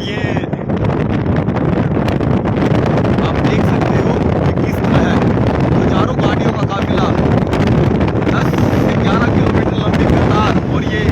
ये आप देख सकते हो कि किस तरह हजारों गाड़ियों का काफिला 10 से 11 किलोमीटर लंबी कतार। और ये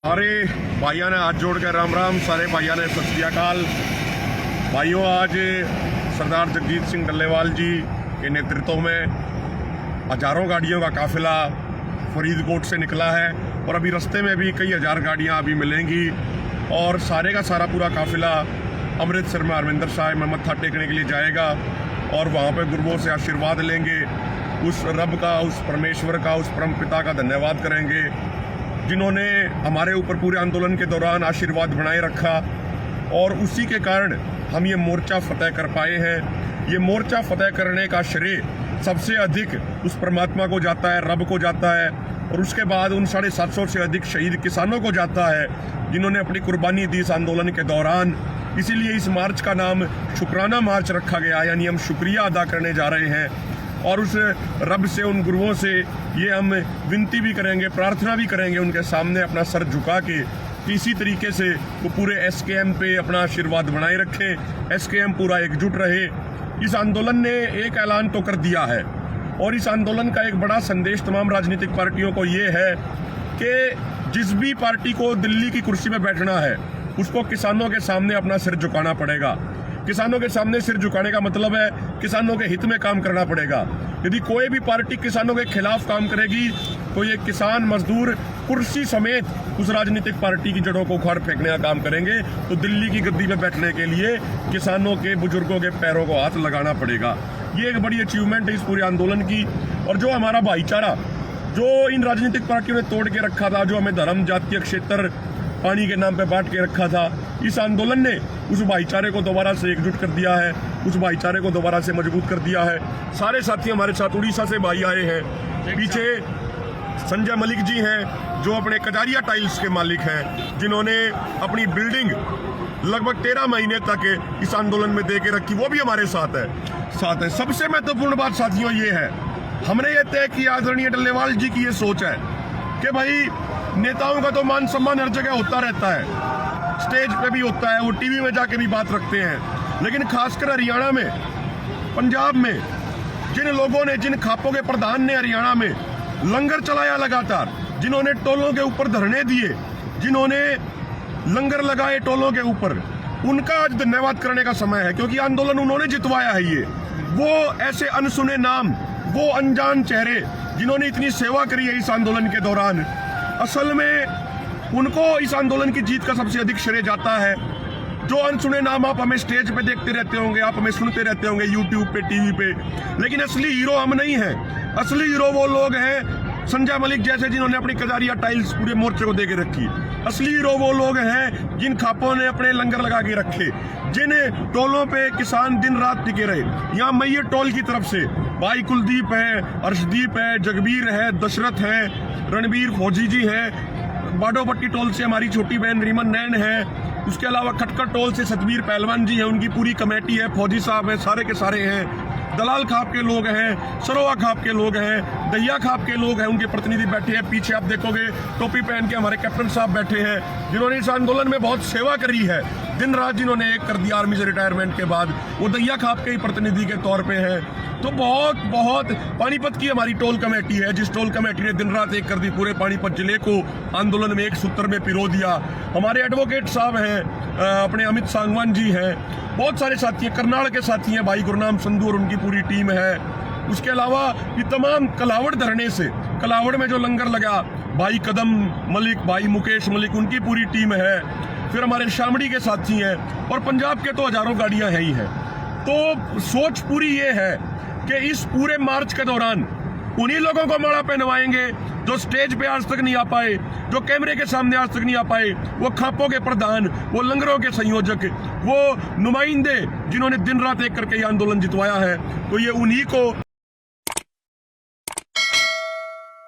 सारे भाइयों ने हाथ जोड़ कर राम राम, सारे भाइयों ने सत श्री अकाल। भाइयों, आज सरदार जगजीत सिंह डल्लेवाल जी के नेतृत्व में हजारों गाड़ियों का काफिला फरीदकोट से निकला है और अभी रास्ते में भी कई हजार गाड़ियां अभी मिलेंगी और सारे का सारा पूरा काफिला अमृतसर में हरमिंदर साहिब में मत्था टेकने के लिए जाएगा और वहाँ पे गुरुओं से आशीर्वाद लेंगे। उस रब का, उस परमेश्वर का, उस परम पिता का धन्यवाद करेंगे जिन्होंने हमारे ऊपर पूरे आंदोलन के दौरान आशीर्वाद बनाए रखा और उसी के कारण हम ये मोर्चा फतेह कर पाए हैं। ये मोर्चा फतेह करने का श्रेय सबसे अधिक उस परमात्मा को जाता है, रब को जाता है और उसके बाद उन 750 से अधिक शहीद किसानों को जाता है जिन्होंने अपनी कुर्बानी दी इस आंदोलन के दौरान। इसीलिए इस मार्च का नाम शुक्राना मार्च रखा गया, यानी हम शुक्रिया अदा करने जा रहे हैं और उस रब से, उन गुरुओं से ये हम विनती भी करेंगे, प्रार्थना भी करेंगे उनके सामने अपना सर झुका के कि इसी तरीके से वो पूरे एसकेएम पे अपना आशीर्वाद बनाए रखें, एसकेएम पूरा एकजुट रहे। इस आंदोलन ने एक ऐलान तो कर दिया है और इस आंदोलन का एक बड़ा संदेश तमाम राजनीतिक पार्टियों को ये है कि जिस भी पार्टी को दिल्ली की कुर्सी में बैठना है उसको किसानों के सामने अपना सिर झुकाना पड़ेगा। किसानों के सामने सिर झुकाने का मतलब है किसानों के हित में काम करना पड़ेगा। यदि कोई भी पार्टी किसानों के खिलाफ काम करेगी तो ये किसान मजदूर कुर्सी समेत उस राजनीतिक पार्टी की जड़ों को उखाड़ फेंकने का काम करेंगे। तो दिल्ली की गद्दी में बैठने के लिए किसानों के, बुजुर्गों के पैरों को हाथ लगाना पड़ेगा। ये एक बड़ी अचीवमेंट है इस पूरे आंदोलन की। और जो हमारा भाईचारा जो इन राजनीतिक पार्टियों ने तोड़ के रखा था, जो हमें धर्म, जातीय क्षेत्र, पानी के नाम पे बांट के रखा था, इस आंदोलन ने उस भाईचारे को दोबारा से एकजुट कर दिया है, उस भाईचारे को दोबारा से मजबूत कर दिया है। सारे साथी हमारे साथ उड़ीसा से भाई आए हैं। पीछे संजय मलिक जी हैं जो अपने कजारिया टाइल्स के मालिक हैं, जिन्होंने अपनी बिल्डिंग लगभग 13 महीने तक इस आंदोलन में दे के रखी, वो भी हमारे साथ है। सबसे महत्वपूर्ण बात साथियों ये है, हमने ये तय किया, आदरणीय डल्लेवाल जी की ये सोच है कि भाई नेताओं का तो मान सम्मान हर जगह होता रहता है, स्टेज पे भी होता है, वो टीवी में जाके भी बात रखते हैं, लेकिन खासकर हरियाणा में, पंजाब में जिन लोगों ने, जिन खापों के प्रधान ने हरियाणा में लंगर चलाया लगातार, जिन्होंने टोलों के ऊपर धरने दिए, जिन्होंने लंगर लगाए टोलों के ऊपर, उनका आज धन्यवाद करने का समय है क्योंकि आंदोलन उन्होंने जितवाया है। ये वो ऐसे अनसुने नाम, वो अनजान चेहरे जिन्होंने इतनी सेवा करी है इस आंदोलन के दौरान, असल में उनको इस आंदोलन की जीत का सबसे अधिक श्रेय जाता है। जो अनसुने नाम आप हमें स्टेज पे देखते रहते होंगे, आप हमें सुनते रहते होंगे यूट्यूब पे, टीवी पे, लेकिन असली हीरो हम नहीं हैं। असली हीरो वो लोग हैं संजय मलिक जैसे जिन्होंने अपनी कजारिया टाइल्स पूरे मोर्चे को दे के रखी। असली हीरो वो लोग हैं जिन खापों ने अपने लंगर लगा के रखे, जिन टोलों पे किसान दिन रात टिके रहे। यहाँ मैयर टोल की तरफ से भाई कुलदीप है, अर्शदीप है, जगबीर है, दशरथ है, रणबीर फौजी जी है, बाडोपट्टी टोल से हमारी छोटी बहन रीमन नैन है, उसके अलावा खटकर टोल से सतबीर पहलवान जी हैं, उनकी पूरी कमेटी है, फौजी साहब हैं, सारे के सारे हैं, दलाल खाप के लोग हैं, सरोवा खाप के लोग हैं, दहिया खाप के लोग हैं, उनके प्रतिनिधि बैठे हैं। पीछे आप देखोगे टोपी पहन के हमारे कैप्टन साहब बैठे हैं जिन्होंने इस आंदोलन में बहुत सेवा करी है, दिन रात जिन्होंने एक कर दिया आर्मी से रिटायरमेंट के बाद, वो दहिया खाप के ही प्रतिनिधि के तौर पे हैं। तो बहुत पानीपत की हमारी टोल कमेटी है, जिस टोल कमेटी ने दिन रात एक कर दी, पूरे पानीपत जिले को आंदोलन में एक सूत्र में पिरो दिया। हमारे एडवोकेट साहब हैं, अपने अमित सांगवान जी हैं, बहुत सारे साथी हैं, करनाल के साथी हैं भाई गुरनाम संधू और उनकी पूरी टीम है। उसके अलावा ये तमाम कलावड़ धरने से, कलावड़ में जो लंगर लगा, भाई कदम मलिक, भाई मुकेश मलिक, उनकी पूरी टीम है, फिर हमारे शामड़ी के साथी हैं, और पंजाब के तो हजारों गाड़ियां हैं ही हैं। तो सोच पूरी ये है कि इस पूरे मार्च के दौरान उन्हीं लोगों को माला पहनवाएंगे जो स्टेज पे आज तक नहीं आ पाए, जो कैमरे के सामने आज तक नहीं आ पाए, वो खापों के प्रधान, वो लंगरों के संयोजक, वो नुमाइंदे जिन्होंने दिन रात एक करके ये आंदोलन जितवाया है। तो ये उन्हीं को